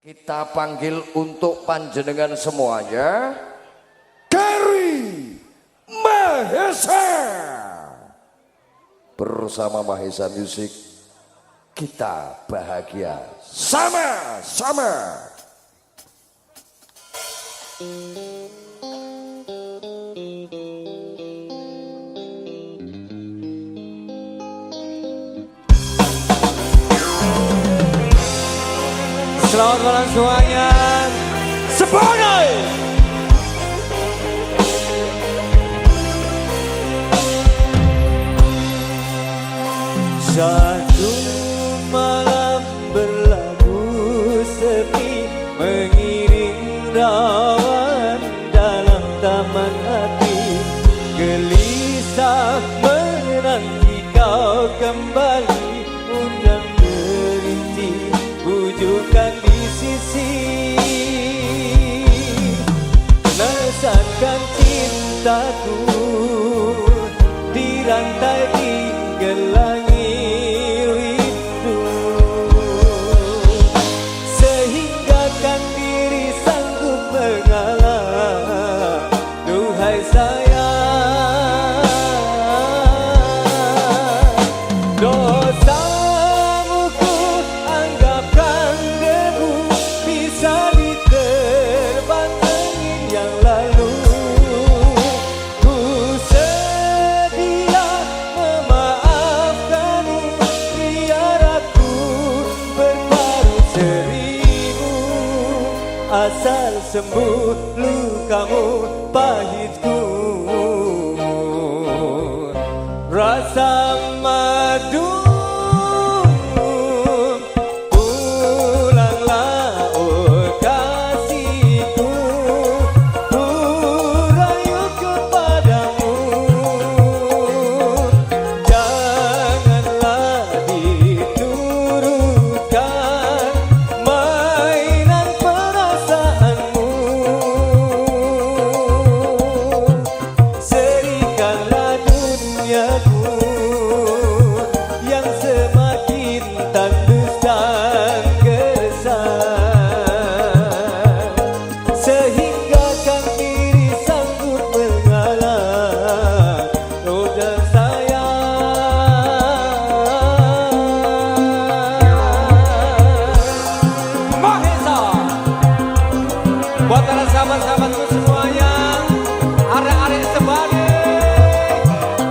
Kita panggil untuk panjenengan semuanya, Gary Mahesa. Bersama Mahesa Music, kita bahagia sama-sama. Selamat malam semuanya. Sebagai satu malam berlalu sepi, mengiring rawan dalam taman hati, gelisah menanti kau kembali, undang derinci bujukan di sisi, letakkan cintaku di rantai digelangi rindu, sehingga kan diri sanggup mengalah. Duhai sayang, dosamu ku anggapkan debu, bisa diterbang angin yang lalu. Ku sedia memaafkanmu, biar aku berbaru seribu, asal sembuh lukamu pahitku. Rasa madu, pulanglah oh kasihku, ku rayu kepadamu, janganlah diturutkan mainan perasaanmu, serikanlah duniaku yang semakin tandus dan gersang, sehingga kan diri sanggup mengalah. Roda sayang Mahesa, buat para sahabat-sahabatku semuanya, arek-arek sebane.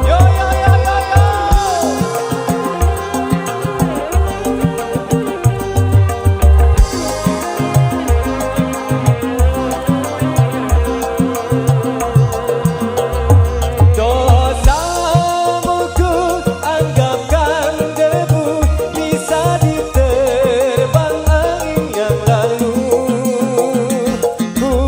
Yo yo yo yo yo. Dosamu ku anggapkan debu, bisa diterbang angin yang lalu. Ku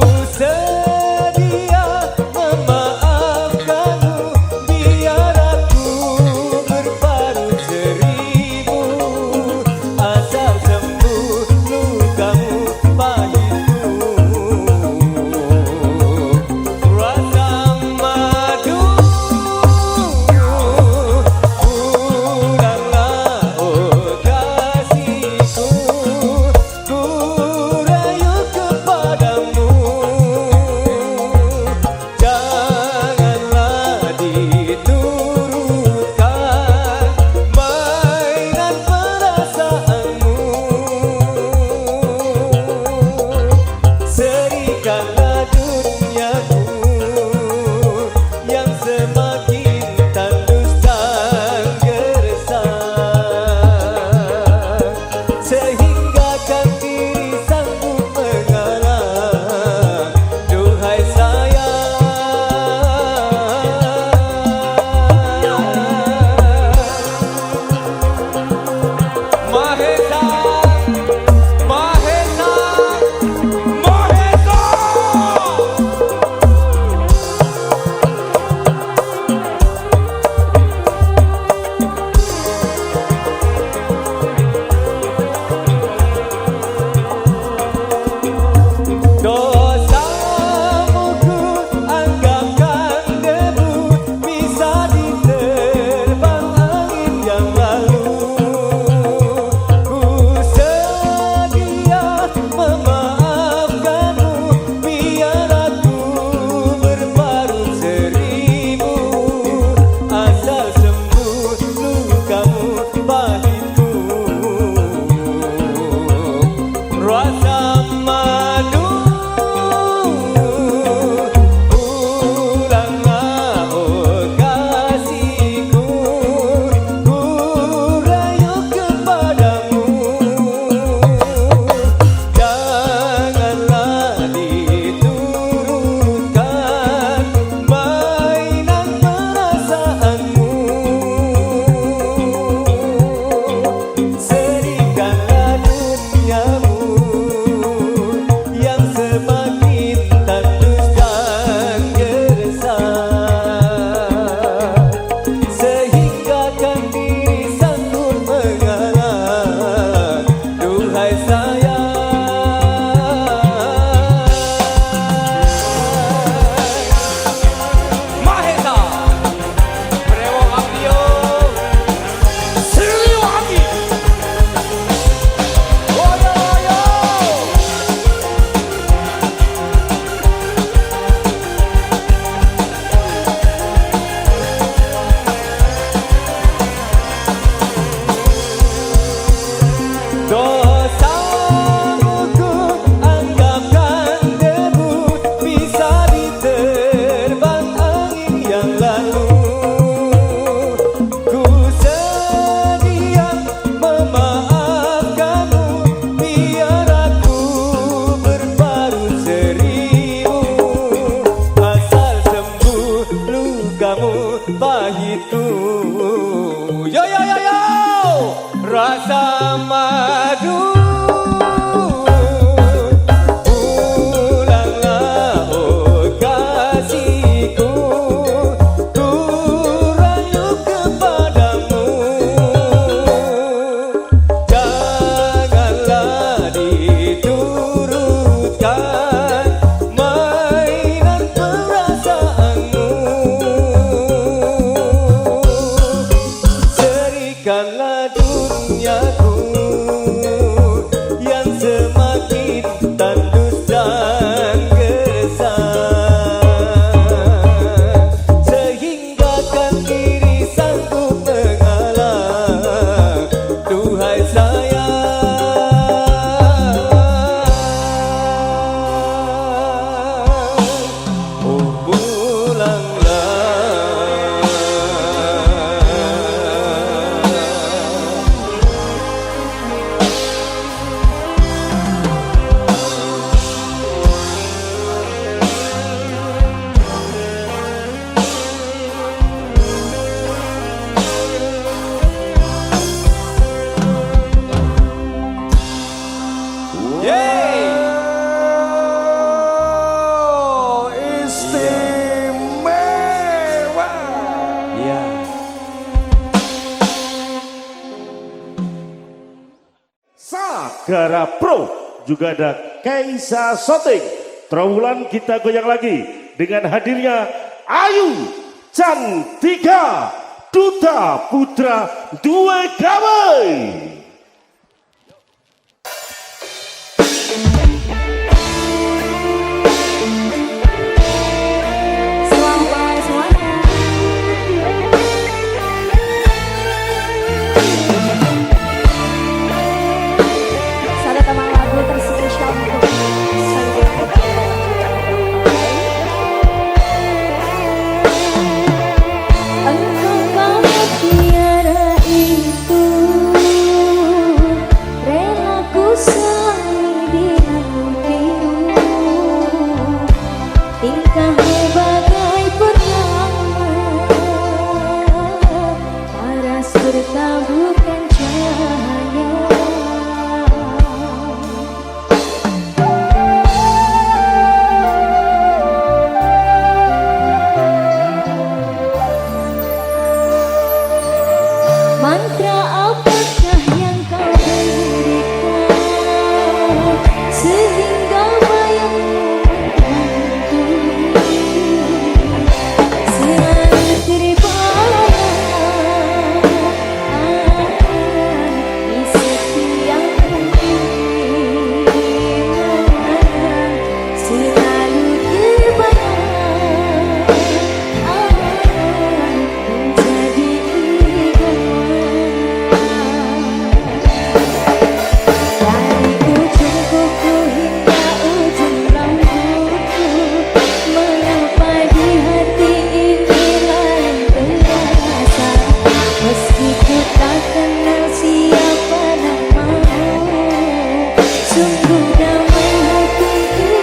rasa madu pulanglah oh kasihku, ku rayu kepadamu, janganlah diturutkan mainan perasaanmu, serikanlah duniamu yang semakin tandus dan gersang, sehingga kan diri sanggup mengalah, duhai sayang. Mahesa Prewo Abdio Siliwangi Woyo woyo. Dosamu ku anggapkan debu, bisa diterbang angin yang lalu. Ku sedia memaafkanmu, biar aku berbaru seribu, asal sembuh lukamu pahitku. Yo yo yo yo, rasa madu pulanglah oh kasihku, ku rayu kepadamu, janganlah diturutkan mainan perasaanmu, serikanlah duniaku yang semakin tandus dan gersang, sehingga kan diri sanggup mengalah, duhai sayang. Oh pulanglah. Oh, istimewa. Iya. Sagara Pro juga ada Kaisa Shooting. Trawulan kita goyang lagi dengan hadirnya Ayu Cantika Duta Putra Dua Gawai. Selamat semuanya. Sada teman lagu terspesial untuk engkau banget tiada itu, rela ku sayangi di hati. Ketukan jiwa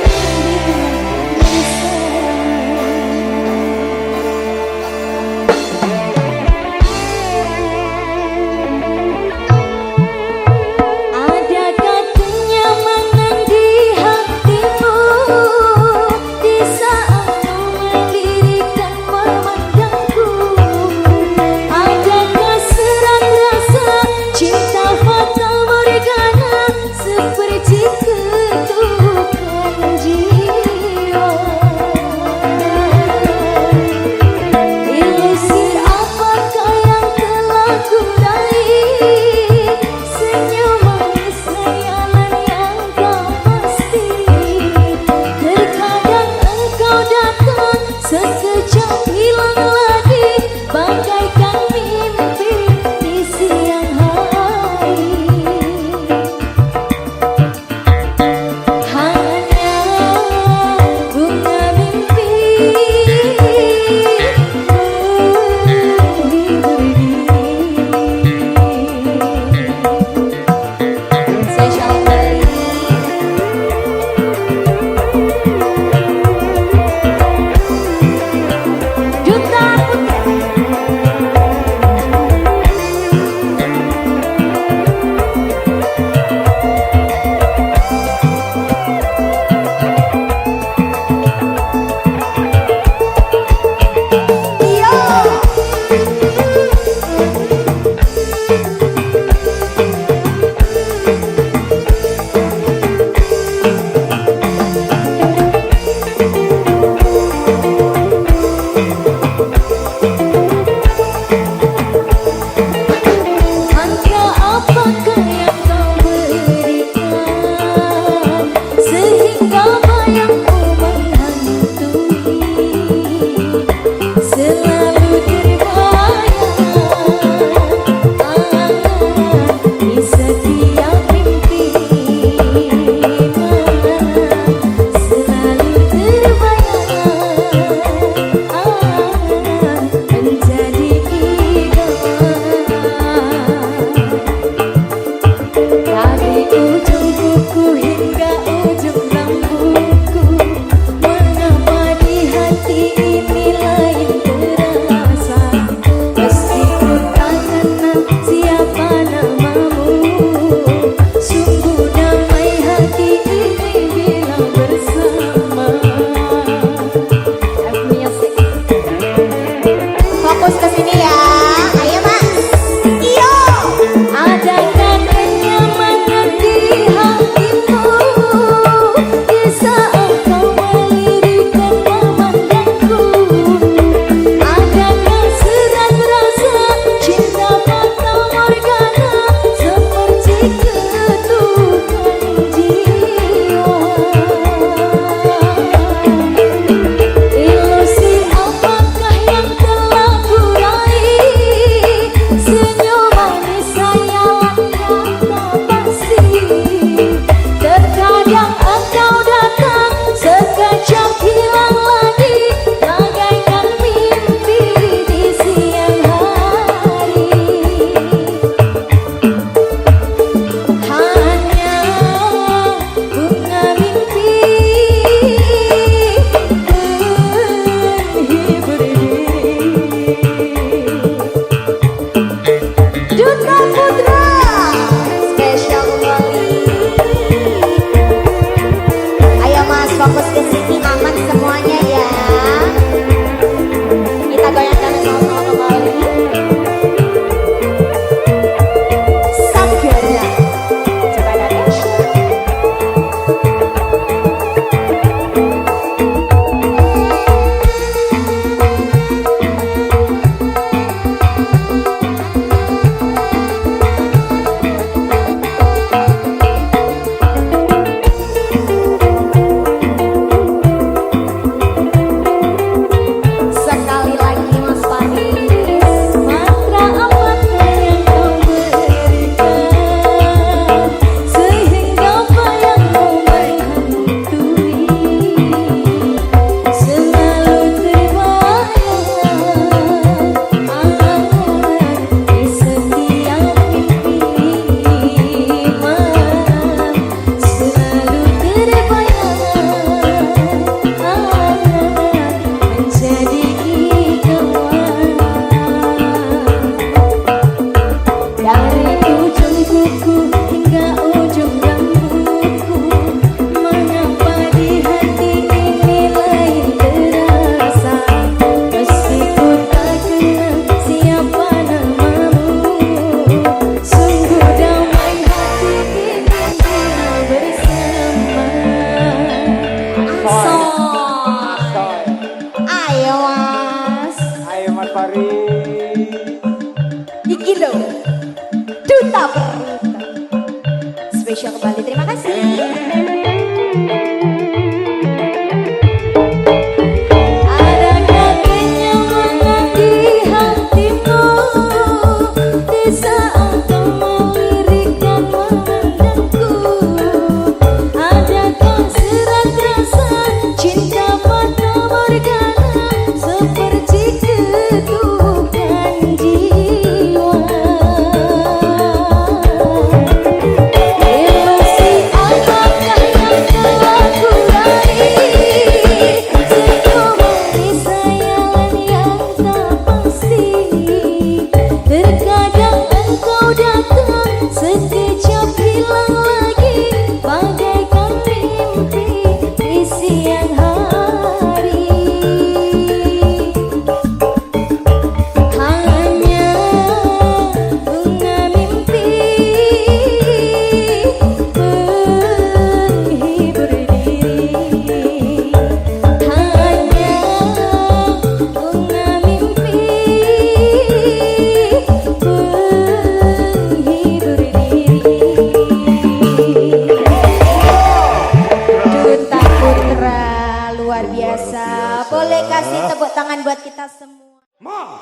tangan buat kita semua.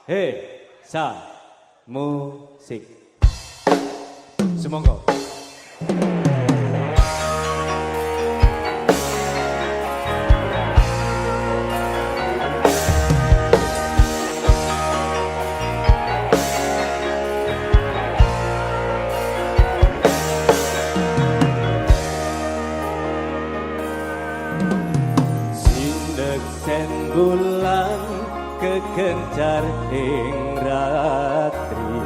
Hei, sa, musik. Semonggo. Sindek sen bulan kekencar ing ratri,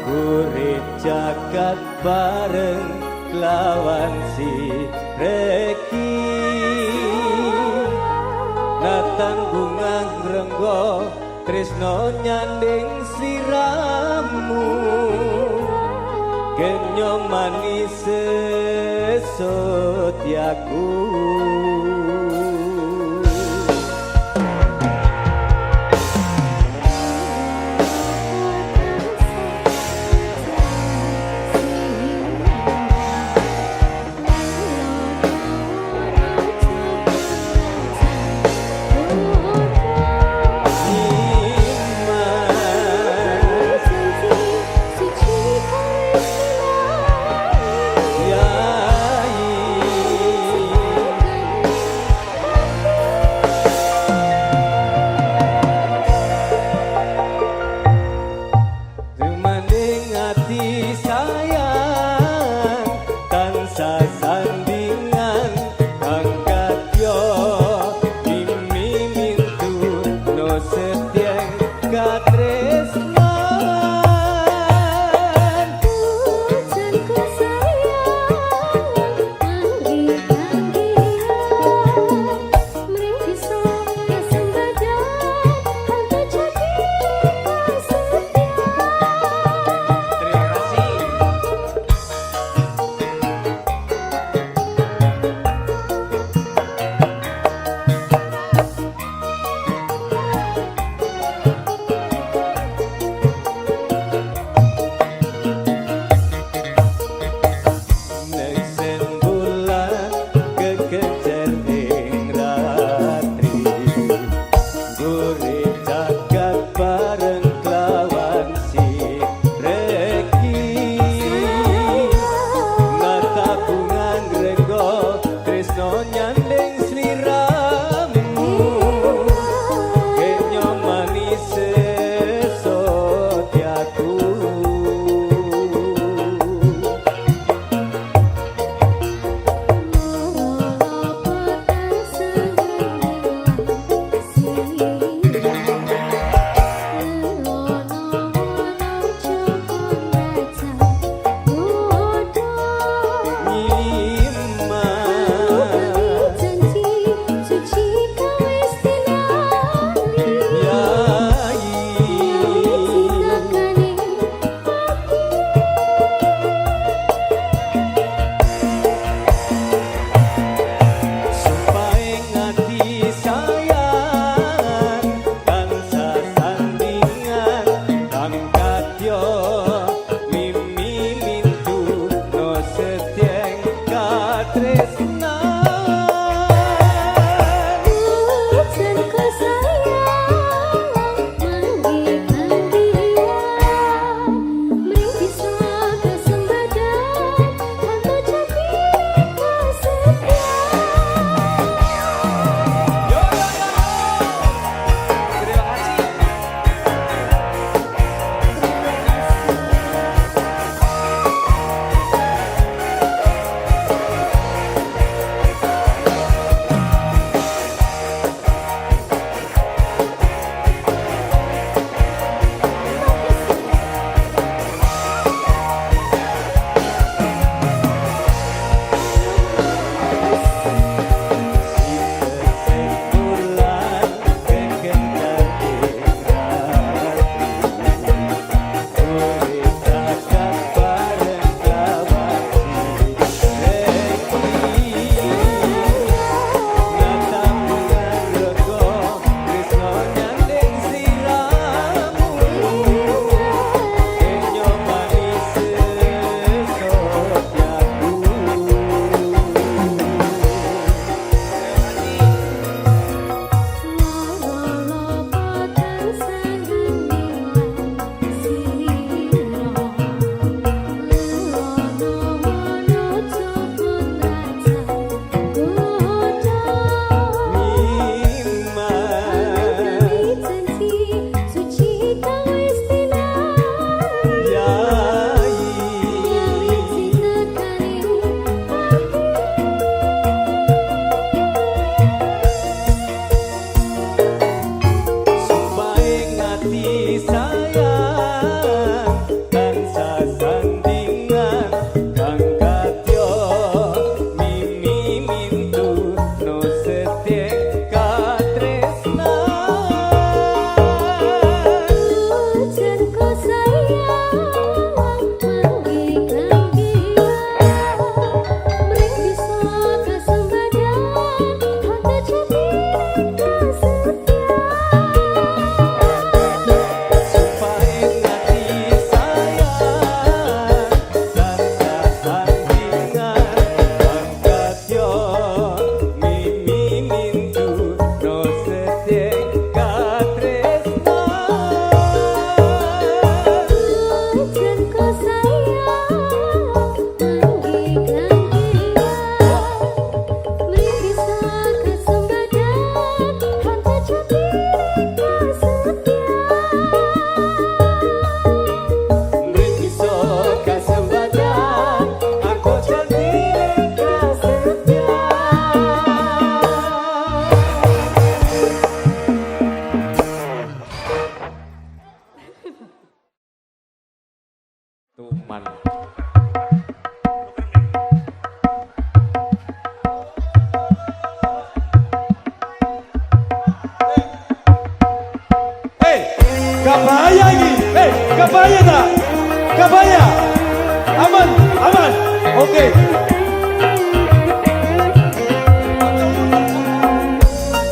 gurih jagat bareng lawan si reki. Natang bunga ngrenggo tresno nyanding sliramu, kenyo manis sesotyaku.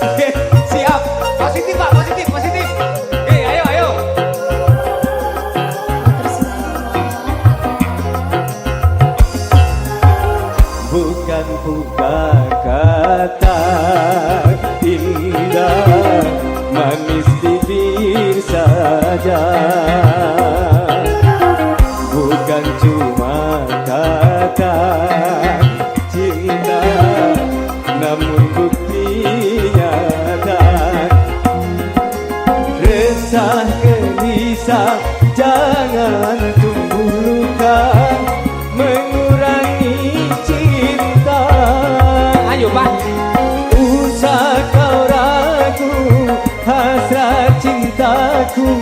Oke, siap. Positif Pak, positif, positif. Oke, ayo, ayo. Bukan kata indah manis bibir saja, bukan cuma kata cinta, namun bukti nyata. Resah gelisah jangan tumbuh luka, mengurangi cinta. Ayo Pak. Usah kau ragu, hasrat cintaku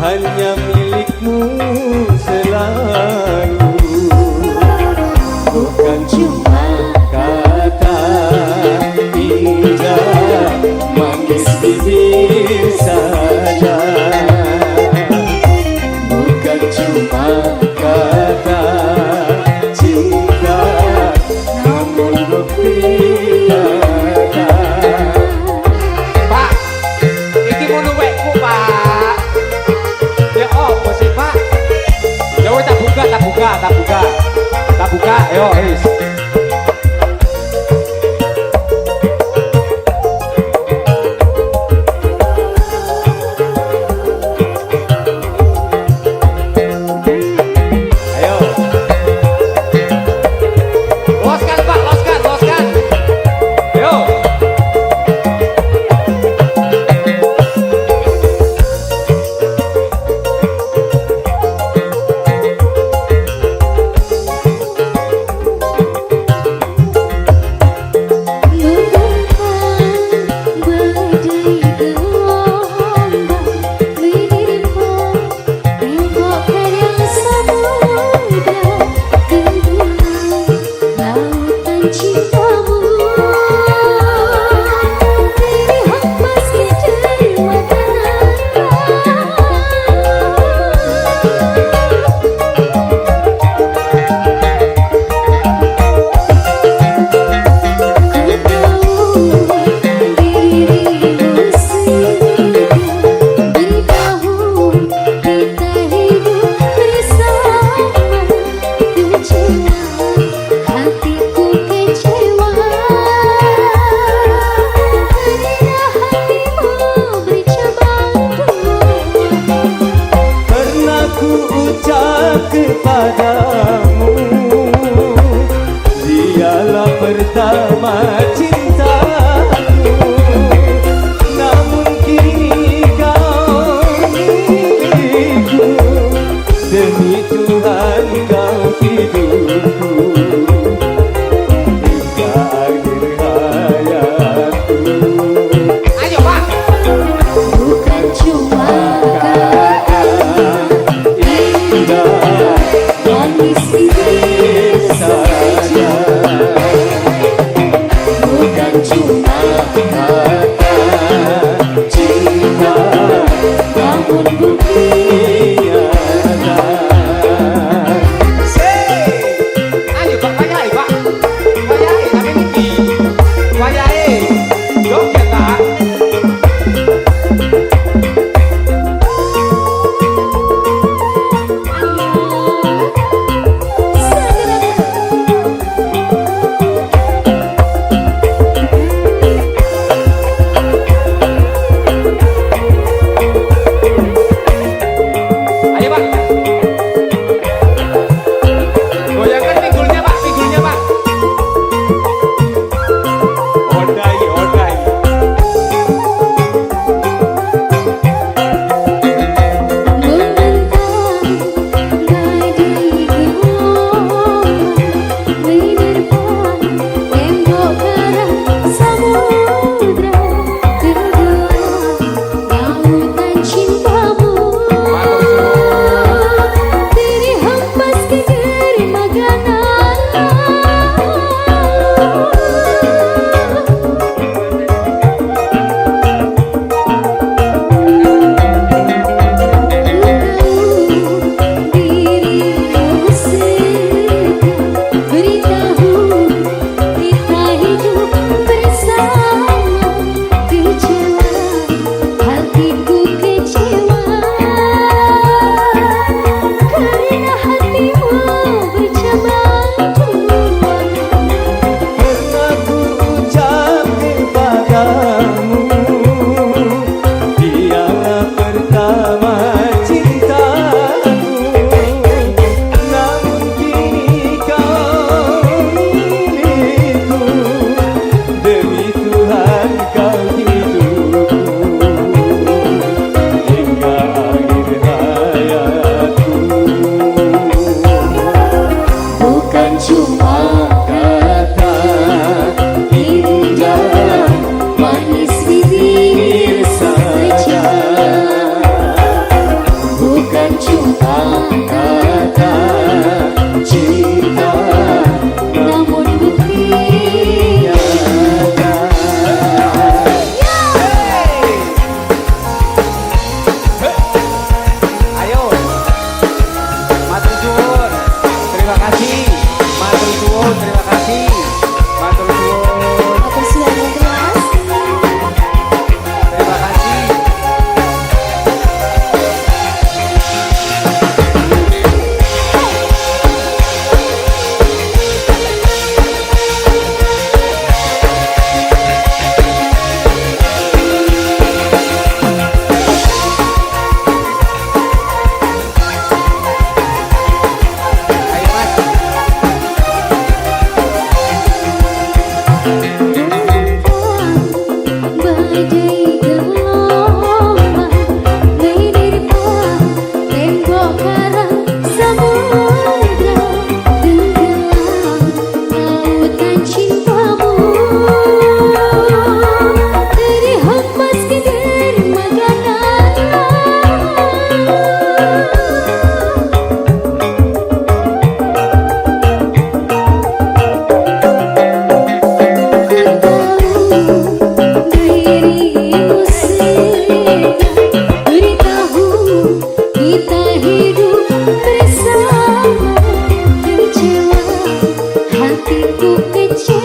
hanya milikmu selalu. Bukan cuma kata indah manis bibir saja, bukan cuma kata cinta, namun bukti nyata. Pak, iki mau nuwekku Pak. Ya apa sih Pak? Ya wes tak buka, tak buka, tak buka, tak buka. Ayo, wis. Ayo. Loskan Pak, loskan, loskan. Ayo. Kepadamu dialah pertama cintaku, namun kini kau milikku, demi Tuhan kau hidupku hingga akhir hayatku. Ayo Pak. Bukan cuma kata Indah manis bibir saja, bukan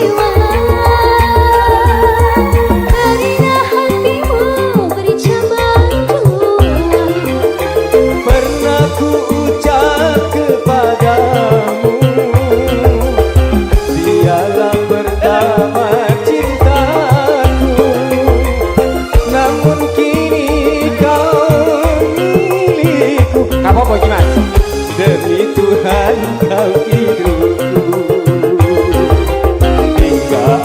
istimewa karena hatimu beri cabangku. Pernah ku ucap kepadamu, dialah pertama cintaku. Namun kini kau milikku. Apa gimana? Demi Tuhan kau hidupku, hingga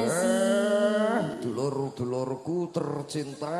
kasih. Dulur-dulurku tercinta.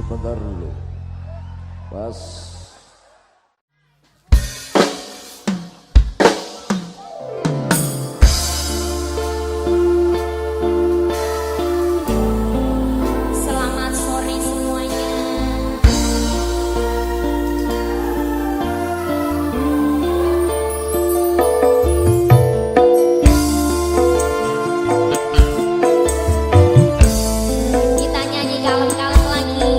sebentar dulu. Pas. Selamat sore semuanya. Kita nyanyi kalem-kalem lagi.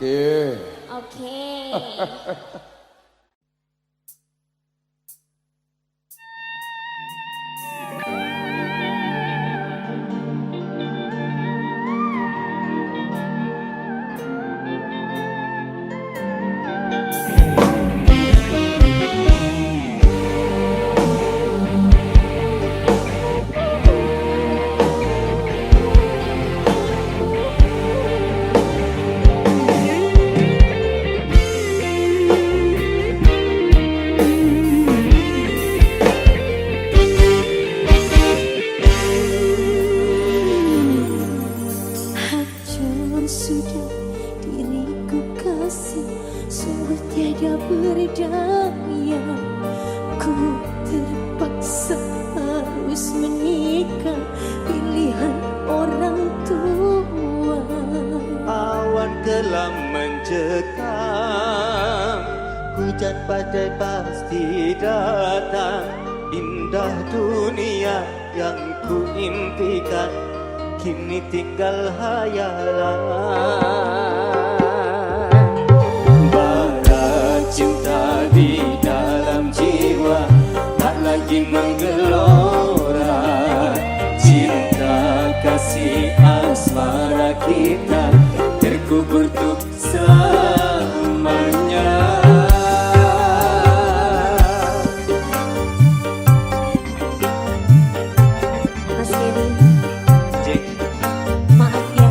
Oke. Oke. Hancur sudah diriku kasih, sungguh tiada berdaya. Ku terpaksa harus menikah, pilihan orang tua. Awan kelam mencekam, hujan badai pasti datang. Indah dunia yang ku impikan kini tinggal hayalan. Bara cinta di dalam jiwa tak lagi menggelora. Cinta kasih asmara kita terkubur untuk selamanya. Mas Gedi, Cik, maaf ya.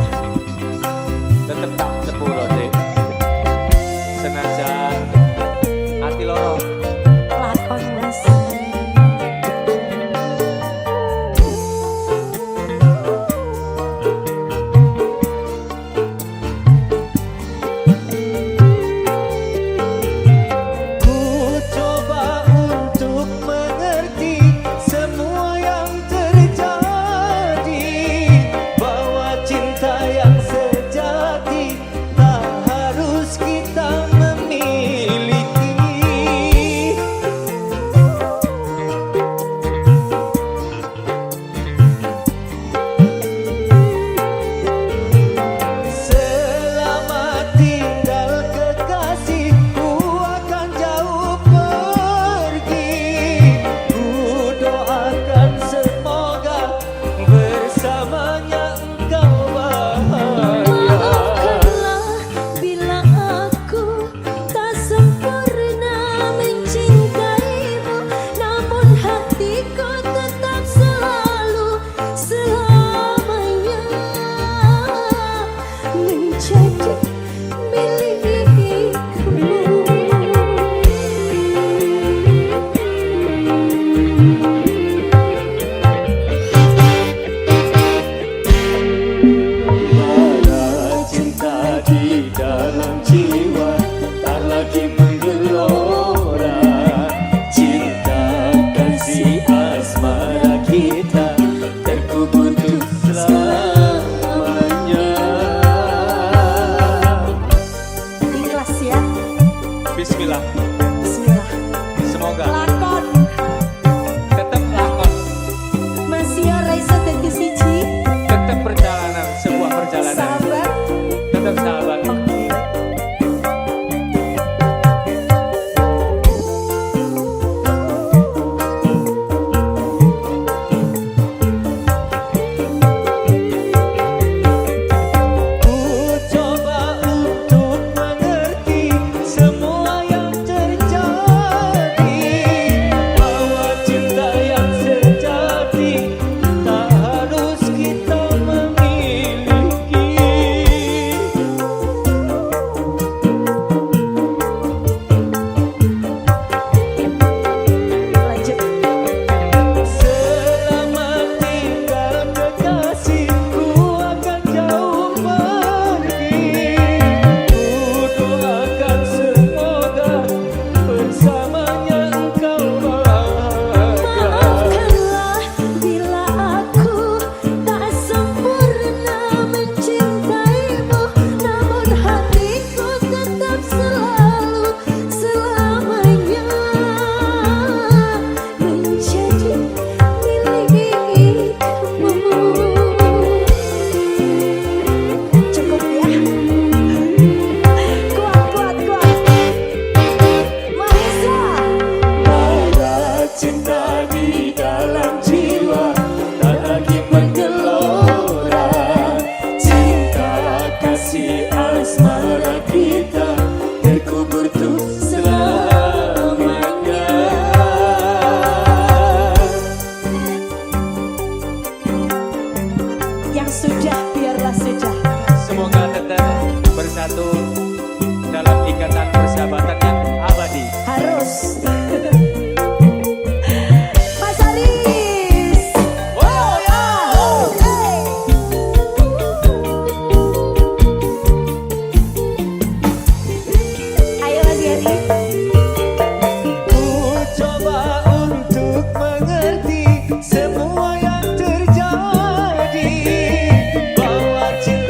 tetep tak sebut. sudah biarlah sudah. Semoga tetap bersatu dalam ikatan persahabatan yang abadi. Harus. Mas Aris. Oh ya. Hey. Ayo Mas Yadi. Ku coba untuk mengerti semua yang terjadi, bahwa cinta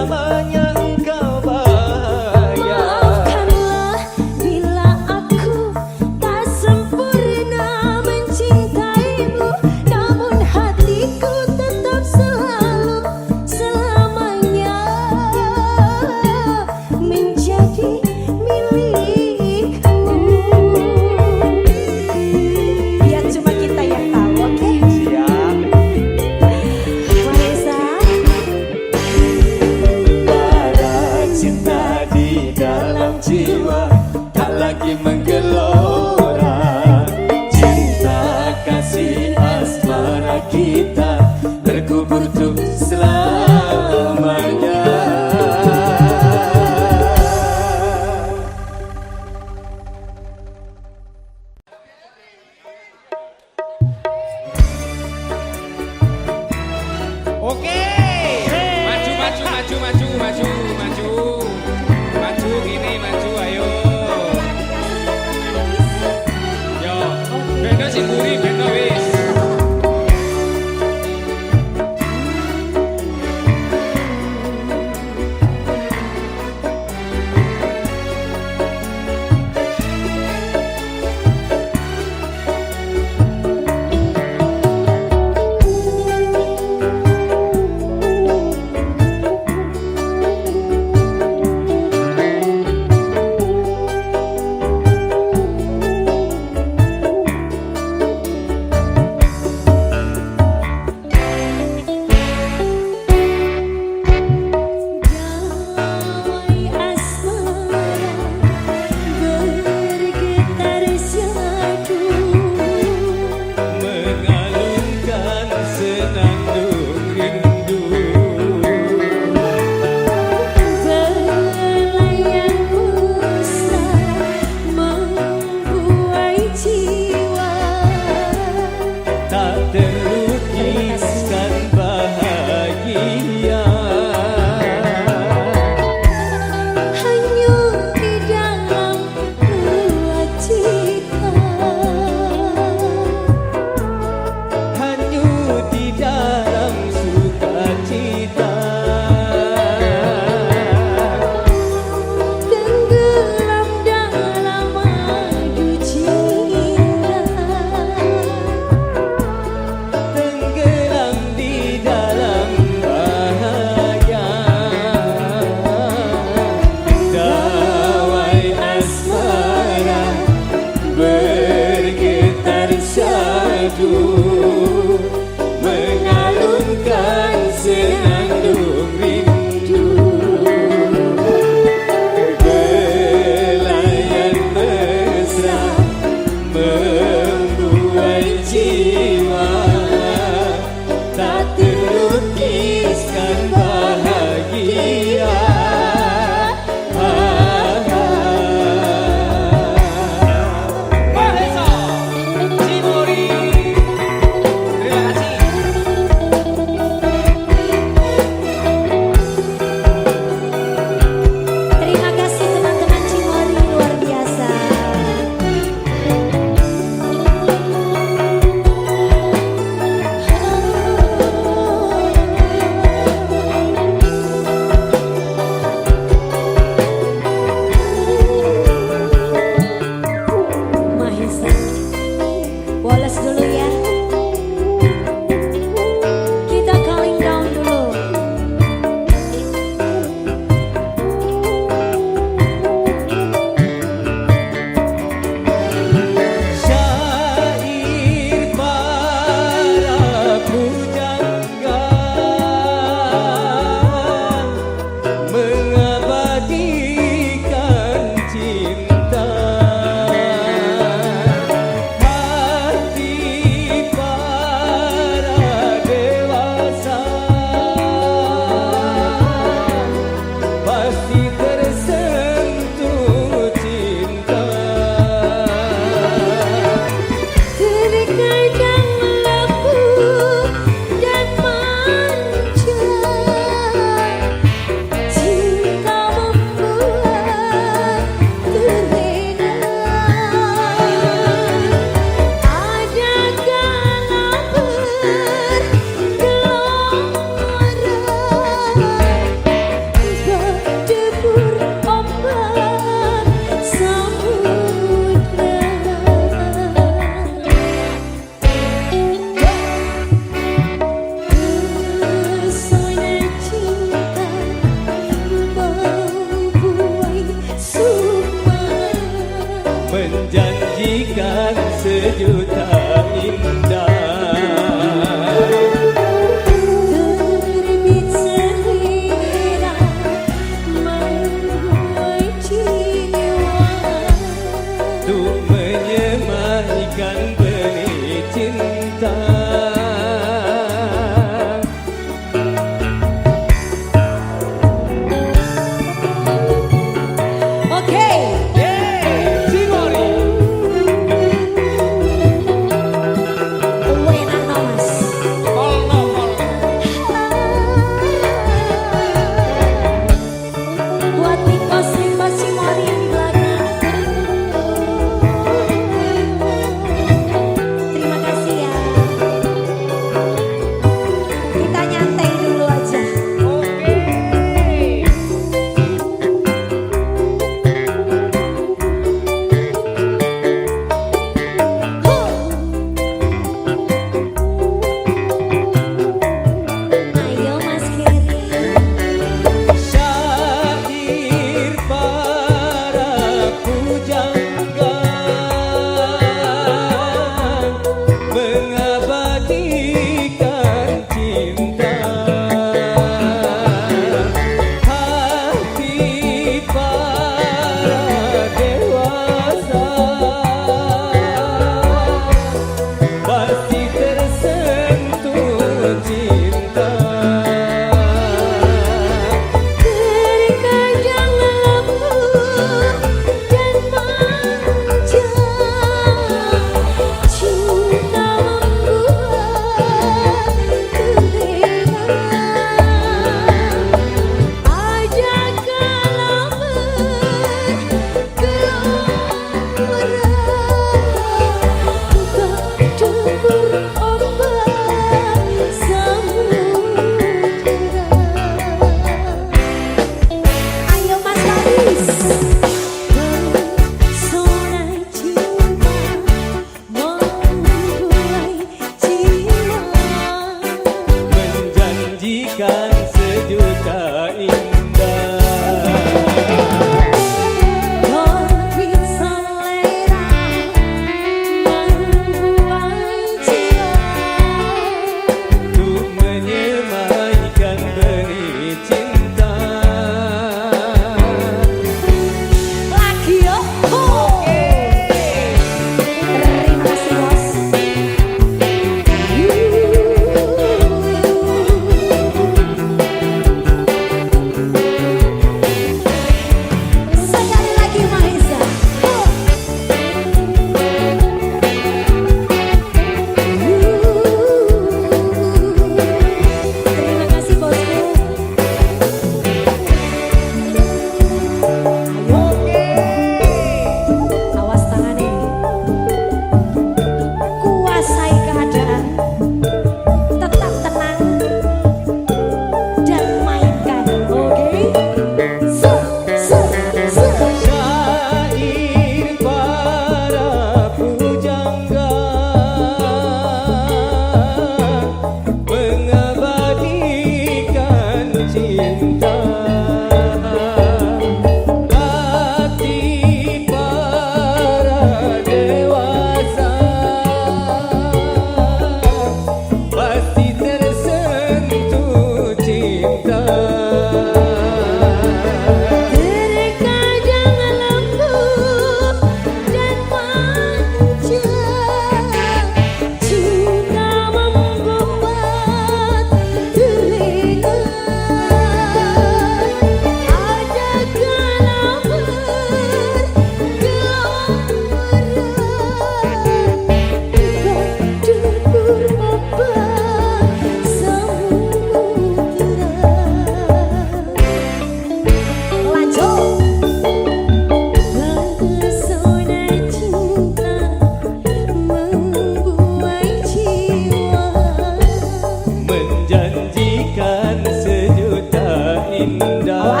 indah.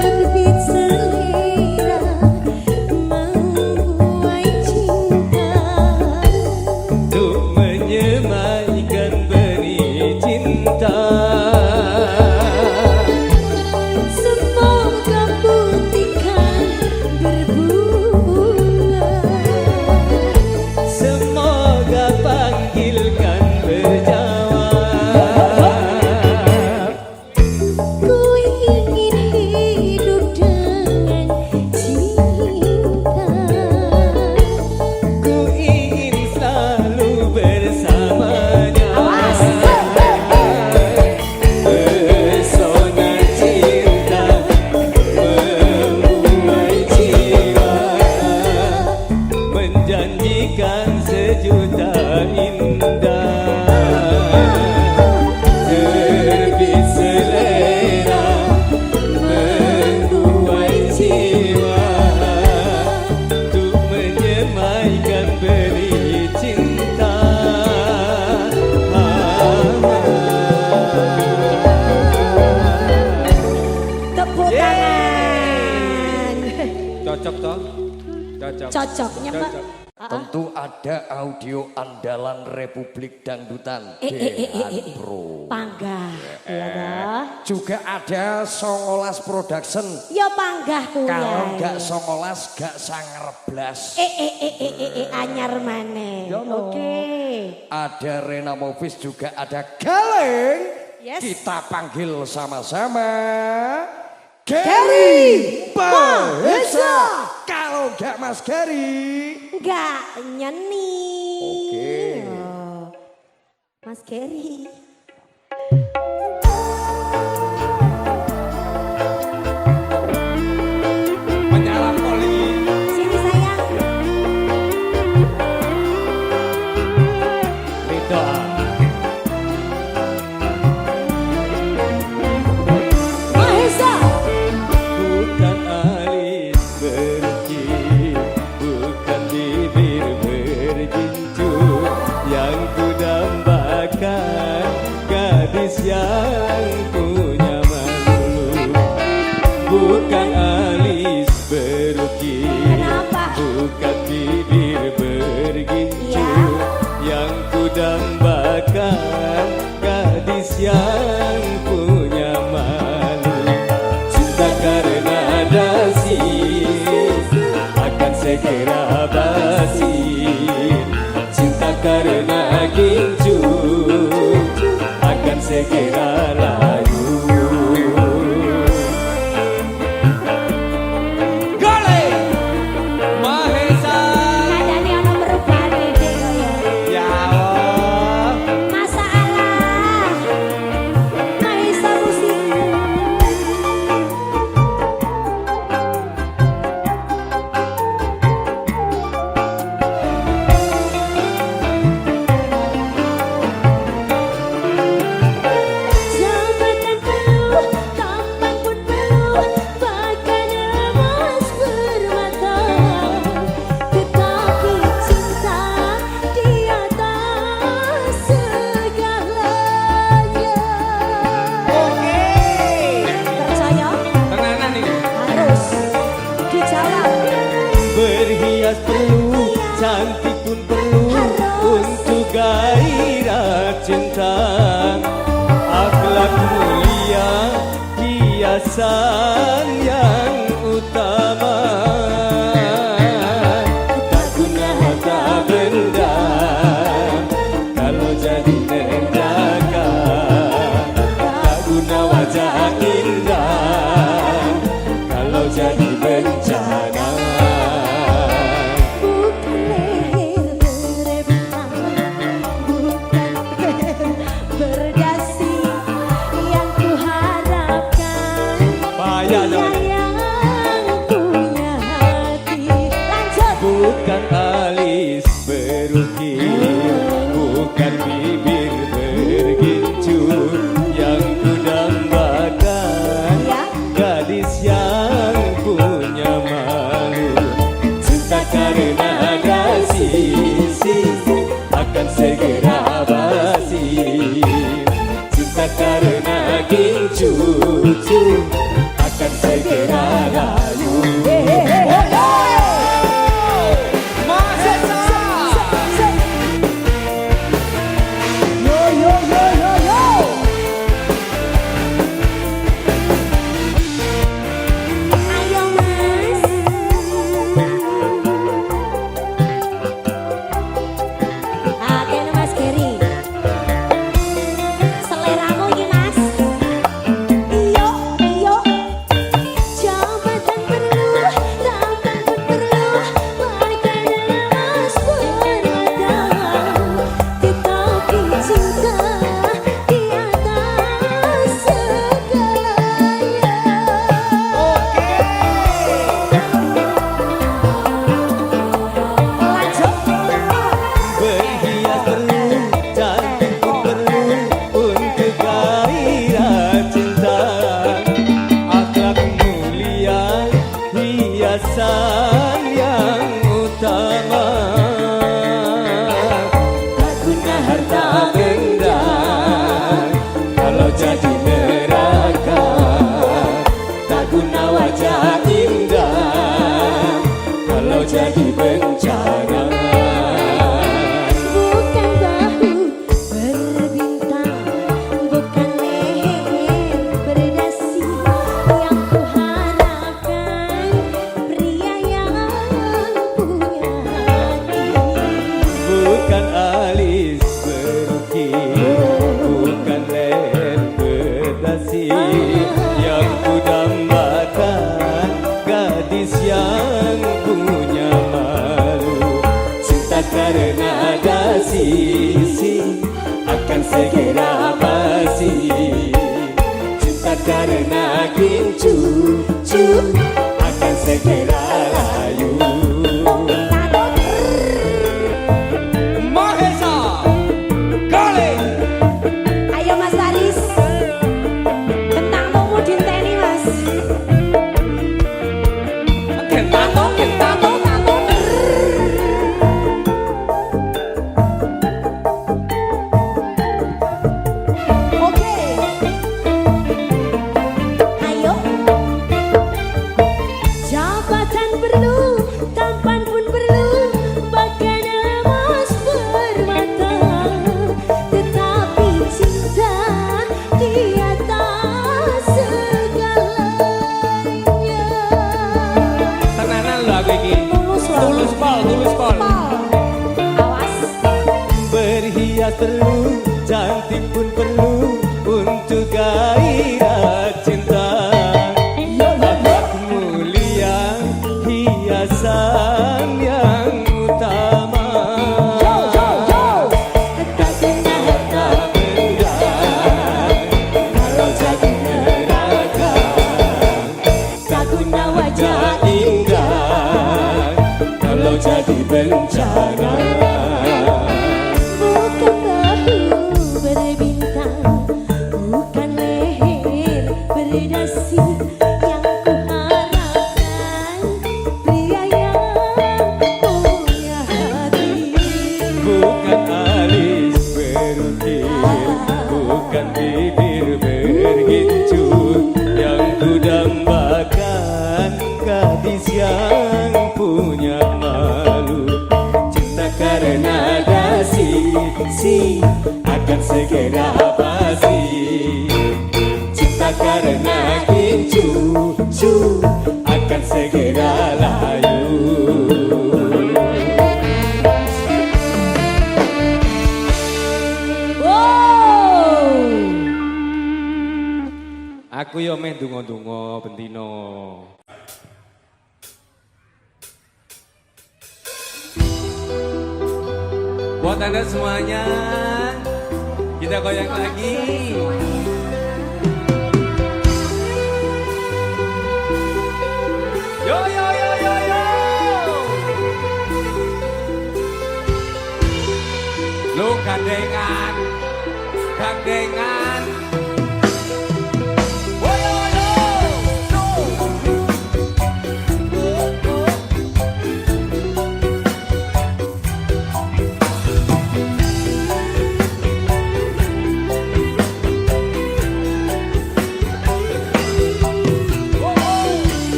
Terbit selera menuai cinta, Untuk menyemaikan benih cinta. semoga putihkan berbunga, Semoga panggilkan berjawab. ku ingin hidup dengan cinta. Ku ingin selalu bersamanya. Pesona cinta membuai jiwa, menjanjikan sejuta indah. Terbit selera membuai jiwa, untuk menyemaikan benih cinta. Tepuk tangan. Cocok toh? Cocok. Cocoknya Mbak. Cocok. Tentu ada audio andalan Republik Dangdutan Dehan Pro. Panggah, iya dah. Juga ada Songolas Production. Ya panggah ku Kalau ya. nggak Songolas gak sangerblas. Anyar maneh. Oke. Ada Rena Movies, juga ada Galeng. Yes. Kita panggil sama-sama Gary Mahesa. Kalau nggak Mas Gary, Enggak nyeni. Oke. Oh, Mas Gary. Menyala poli. Sini sayang. Rida. Mahesa. Bukan alis berki, bukan bibir bergincu, yang ku dambakan gadis yang punya malu. Bukan alis berki, Kenapa? bukan bibir bergincu, Ya. yang ku dambakan gadis yang punya malu. Cinta karena dasi akan segera basi, cinta karena gincu akan segera layu. Gole Mahesa. Kadane ana perubahan dek kaya. Ya Allah. Masalah. Mahesa musik. Jabatan penuh, tampan pun penuh, bahkan emas bermata. Tetapi cinta di atas segalanya. Percaya? Tenanan ini. Harus dijawab. Berhias perlu, cantik pun perlu, untuk gairah cinta. Akhlak mulia, hiasan yang utama. Tak guna harta benda, kalau jadi nenjaka. Tak guna wajah indah, kalau jadi bencana. Bukan leher berebutkan, bukan berdasi yang kuharapkan. Bahaya Yang naging cucu akan segera layu. Ayo mas, kene mas Geri, seleramu ini mas. Iyo, iyo, jabatan perlu, tampan pun perlu, warga mas bermata, tetapi cinta di atas segalanya. Berhias perlu, cantik pun perlu untuk gairah cinta. Akhlak mulia, hiasan yang utama. Tak guna harta benda kalau jadi neraka. Tak guna wajah indah kalau jadi bencana. Bukan bahu berbintang, bukan leher berdasi, yang kuharapkan pria yang punya hati. Bukan alis berukir, bukan leher berdasi, yang kudambakan gadis yang punya malu. Cinta karena dasi akan segera basi. Cinta karena cucu akan segera layu. Mahesa Kali Ayo Mas Faris, kentang tunggu dinteni Mas. Kentang Oke, ayo. Jabatan perlu, tampan pun perlu, bahkan emas permata, tetapi cinta di atas segalanya. Tenanan lho aku iki. Tulus loh. Tulus pol. Awas. Berhias perlu, cantik pun perlu untuk gairah cinta. Akhlak mulia, hiasan yang utama. Tak guna harta benda kalau jadi neraka. Tak guna wajah indah kalau jadi bencana. Bukan bahu berbintang, bukan leher berdasi, yang kuharapkan pria yang punya hati. Bukan alis berukir, bukan bibir bergincut, yang kudambakan gadis yang punya malu. Cinta karena dasi akan segera basi. Cinta karena cucu akan segera layu. Aku yo meh donga-donga bendino. Buat Anda semuanya, kita goyang lagi. Yo yo yo yo yo. Lu gandengan. Woyo, woyo.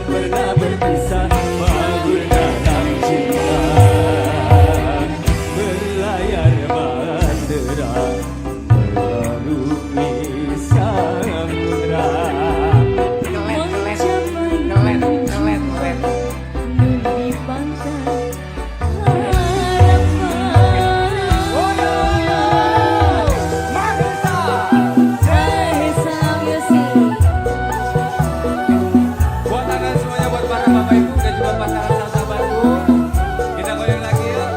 takkan pernah berpisah. Mabur dalam cinta, berlayar bahtera, melalui samudra. Di pantai harapan. Mahesa Music. Buat tangan semuanya, buat para bapak ibu dan juga pasangan sahabatku. Kita goyang lagi ya.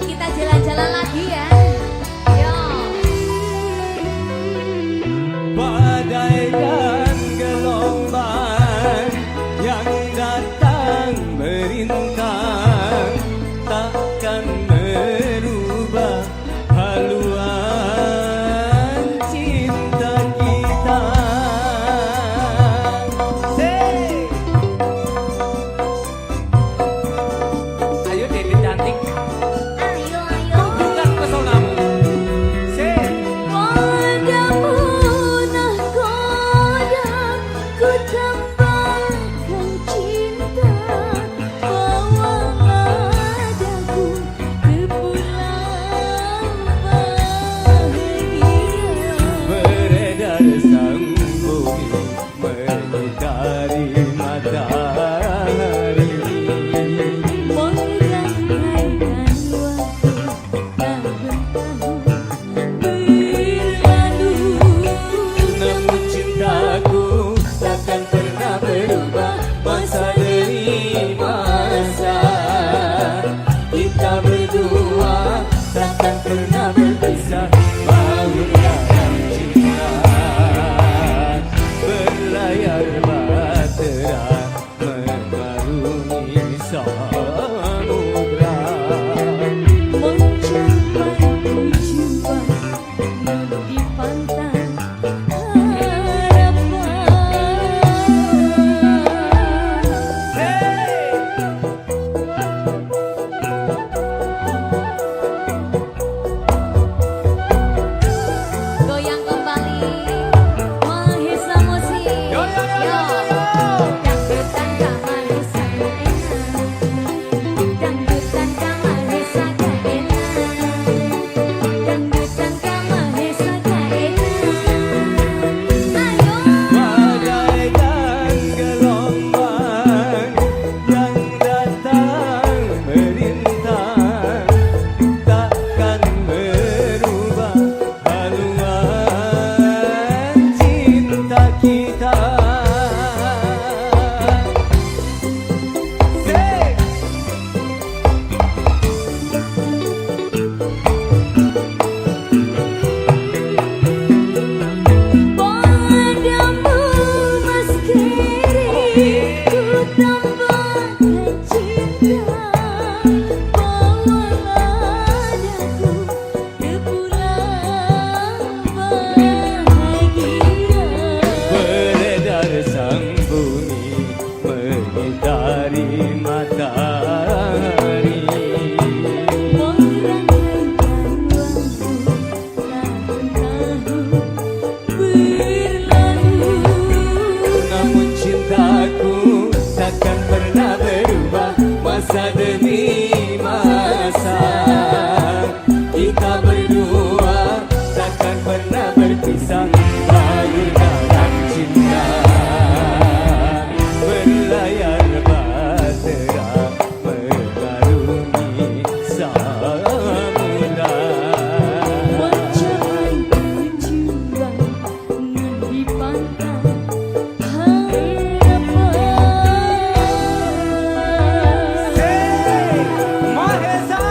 Kita jalan-jalan lagi ya. Yo. Badai dan gelombang yang datang merintang takkan merubah haluan cinta kita. Say. Ayo Dede cantik, Ayo ayo. tunjukkan pesonamu. Say. Padamu nahkoda ku tambahkan cinta. Bawalah daku ke pulau bahagia. Beredar sang bumi mengitari matahari. Merangkaikan waktu tahun-tahun berlalu. Namun cintaku takkan pernah berubah masa demi masa. Kita berdua takkan pernah berpisah. Bangun dalam cinta, berlayar bahtera, mengarungi samudra. Mencapai tujuan di pantai harapan. Goyang kembali Mahesa Music. Yo. Dangdutan ka Mahesa ka enak. Dangdutan ka Mahesa ka enak. Dangdutan ka Mahesa ka enak. Ayo. Badai dan gelombang yang datang merintang takkan merubah haluan cinta kita. Say. Padamu mas kiri ku tambahkan cinta. Bawalah daku ke pulau bahagia. Beredar sang bumi mengitari matahari. Merangkaikan waktu tahun-tahun berlalu. Namun cintaku takkan pernah berubah masa demi masa. Kita berdua takkan pernah berpisah. Bahagia dalam cinta, berlayar bahtera, mengarungi samudra. Mencapai tujuan di pantai harapan. Mahesa.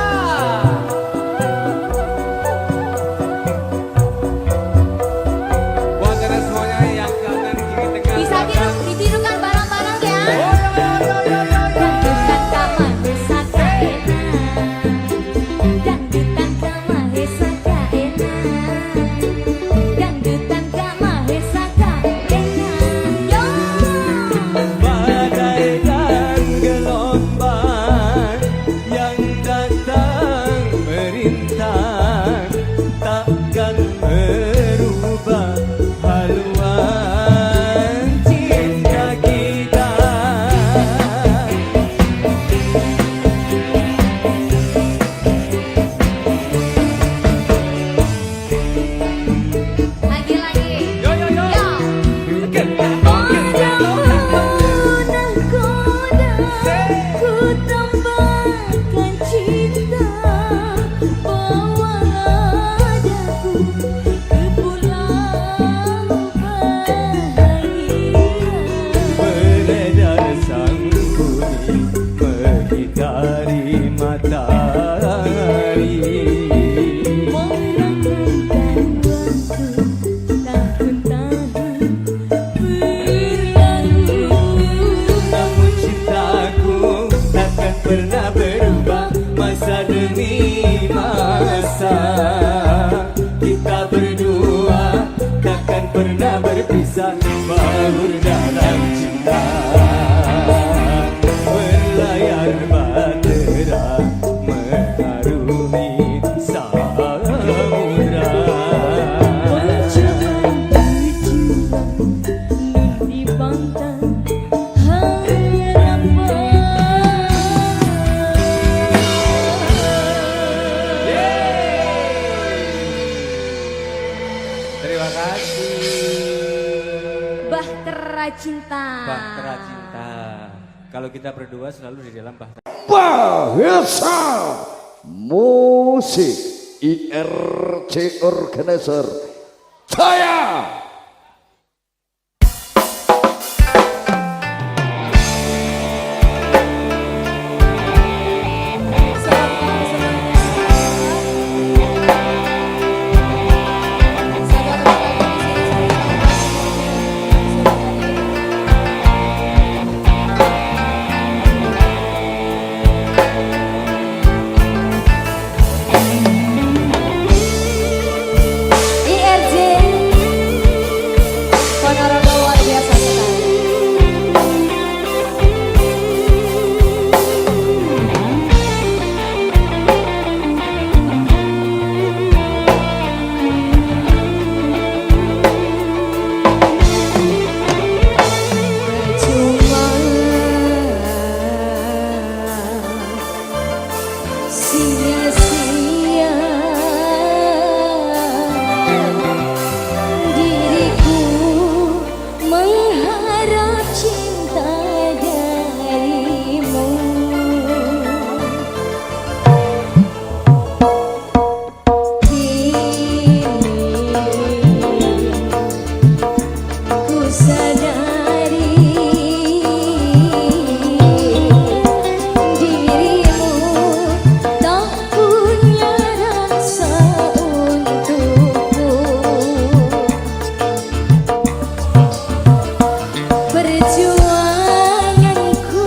Mahesa Mahur dalam cinta berlayar bahtera mengarungi samudra. Di pantai harapan. Terima kasih. Bahtera cinta. Bahtera cinta. Kalau kita berdua selalu di dalam bahtera. Mahesa Musik IRC Organizer saya. IRJ Ponorogo luar biasa sekali. Cuma sia-sia diriku mengharap cinta darimu. Kini ku sadari dirimu tak punya rasa untukku. Perjuanganku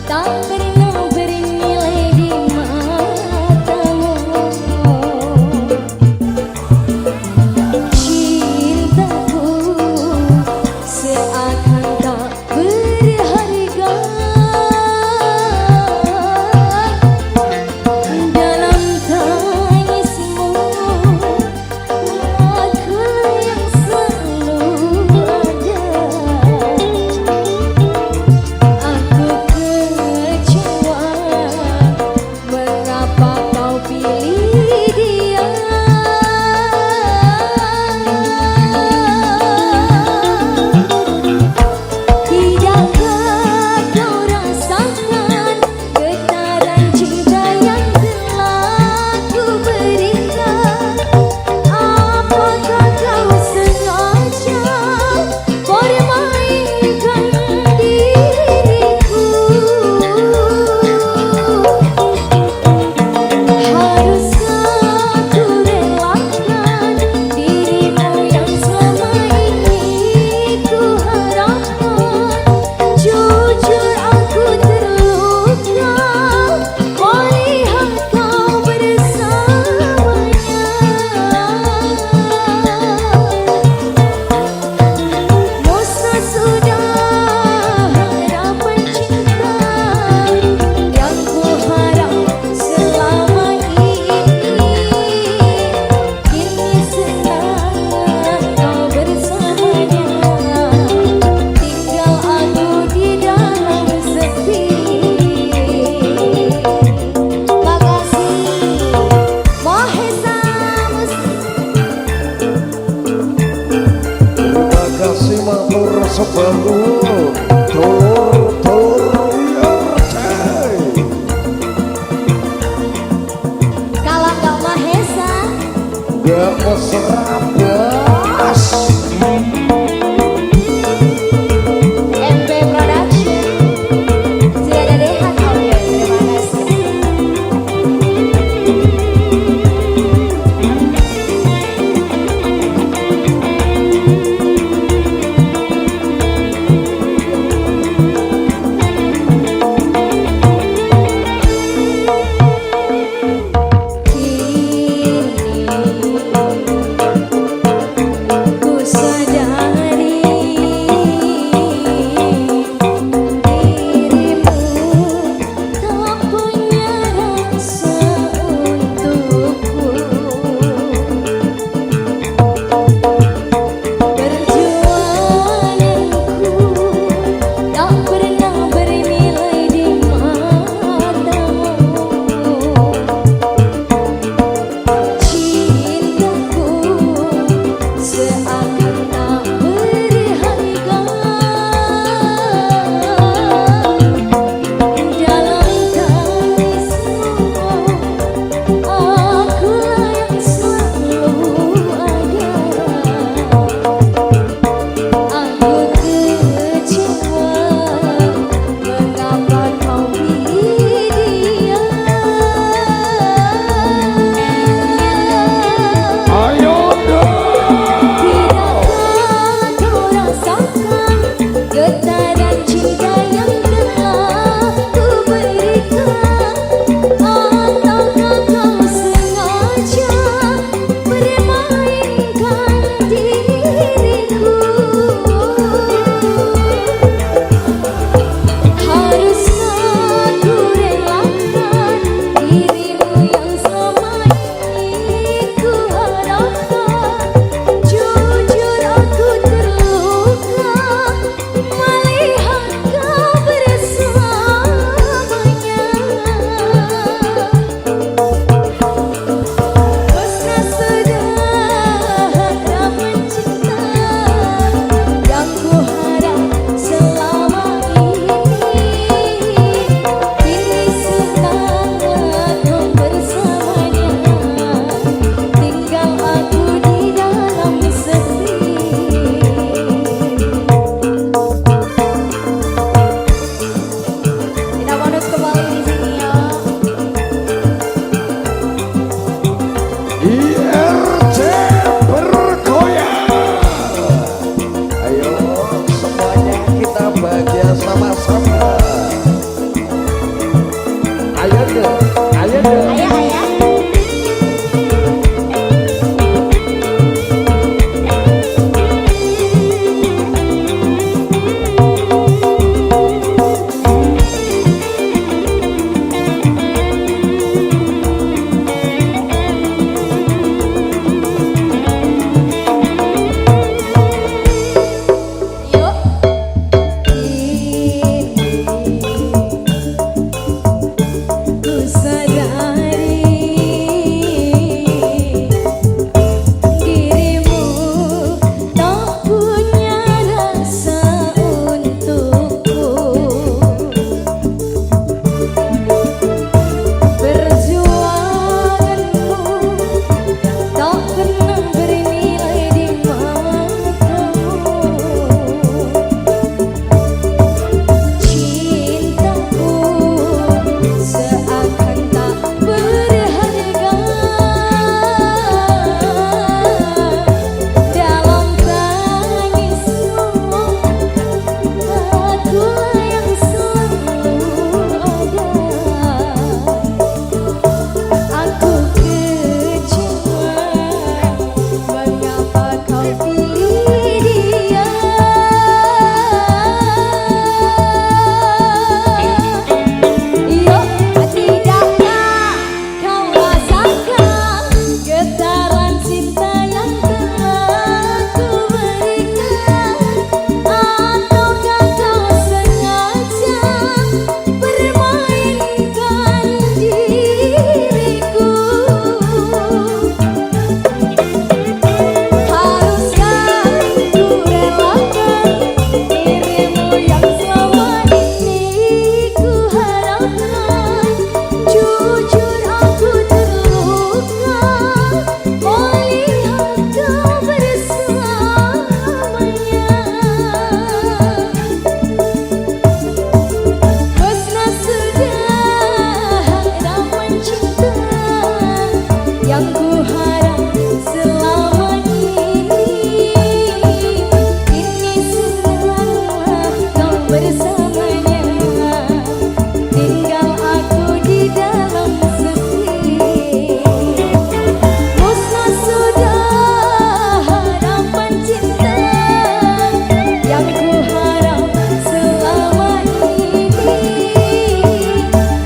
tak pernah bernilai di matamu. Cintaku seakan tak berharga dalam tangismu. Aku yang selalu ada. Aku kecewa mengapa kau pilih dia. Tidakkah kau rasakan getaran cinta yang telah ku berikan? Apakah kau sengaja permainkan diriku? Haruskah ku relakan dirimu yang selama ini ku harapkan? Jujur aku terluka melihat kau bersamanya. Musnah sudah harapan cinta yang ku harap selama ini. Kini senang kau bersamanya, tinggal aku di dalam sepi. Makasih Mahesa Musik. Terima kasih matur sebangun dulur-dulur IRC. Kalau nggak Mahesa Gak mesra bos. MP Production sudah ada DH Audio. Terima kasih. Kini sudah harapan cinta yang ku harap selama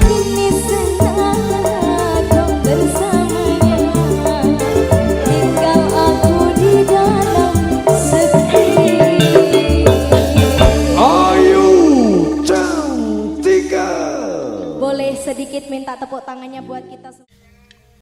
ini senang kau bersamanya, tinggal aku di dalam sepi. Ayu Cantika. Boleh sedikit minta tepuk tangannya buat kita semua.